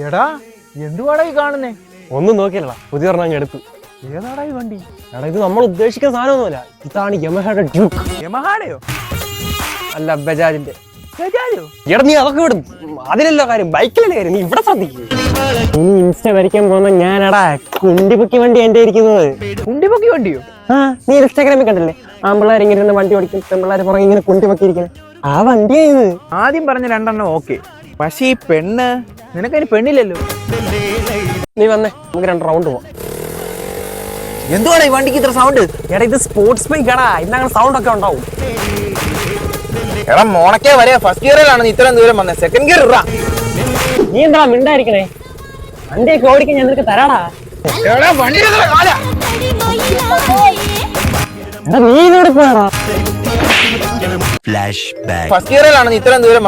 എടാ എന്തുവാടാ ഈ കാണുന്നേ? ഒന്നും നോക്കിയല്ല, പുതിയ ഒരെണ്ണം എടുത്തു. ഏതാടാ ഈ വണ്ടി? എടാ ഇത് നമ്മൾ ഉദ്ദേശിക്കുന്ന സാധനമൊന്നുമില്ല, ഇതാണ് യമഹയുടെ ഡ്യൂക്ക്. യമഹാടയോ? അല്ല, ബജാജിന്റെ. ബജാജോ? എടാ നീ അതൊക്കെ വിടും, അതിലല്ലോ കാര്യം, ബൈക്കിലല്ലേ കാര്യം, നീ ഇവിടെ ശ്രദ്ധിക്കും. ഇനി ഇൻസ്റ്റ വരയ്ക്കാൻ പോകുന്ന ഞാനടാ കുണ്ടിപ്പൊക്കി വണ്ടി എന്റെ ഇരിക്കുന്നത്. കുണ്ടിപ്പൊക്കി വണ്ടിയോ? ആ, നീ ഇൻസ്റ്റാഗ്രാമിൽ കണ്ടല്ലേ, ആമ്പിള്ളേർ ഇങ്ങനെ ഇരുന്ന് വണ്ടി ഓടിക്കും, പെമ്പിള്ളേർ പുറകെ ഇങ്ങനെ കുണ്ടിപ്പൊക്കി ഇരിക്കുന്നത്, ആ വണ്ടിയാ ഇത്. ആദ്യം പറഞ്ഞ രണ്ടെണ്ണം ഓക്കെ, പക്ഷെ ഈ പെണ്ണ്, നിനക്കതിന് പെണ്ണില്ലല്ലോ. നീ വന്നേ, നമുക്ക് 2 റൗണ്ട് പോവാം. എന്തുവാടാ ഈ വണ്ടിക്ക് ഇത്ര സൗണ്ട്? എടാ ഇത് സ്പോർട്സ് ബൈക്ക് ആടാ, ഇന്നങ്ങനെ സൗണ്ട് ഒക്കെ ഉണ്ടാവും. എടാ മോണക്കേ വരെ ഫസ്റ്റ് ഗിയറിലാണ് നീ ഇത്രയും ദൂരം വന്നത്, സെക്കൻഡ് ഗിയർ ഇറാ. നീ എന്താ മിണ്ടായിരിക്കണേ? വണ്ടിയൊക്കെ ഓടിക്കാൻ ഞാൻ നിനക്ക് തരാടാ. എടാ വണ്ടി കാല എടാ നീ ഇതോടെ പോയാടാ. ഫസ്റ്റ് ഗിയറിലാണ് നീ ഇത്രയും ദൂരം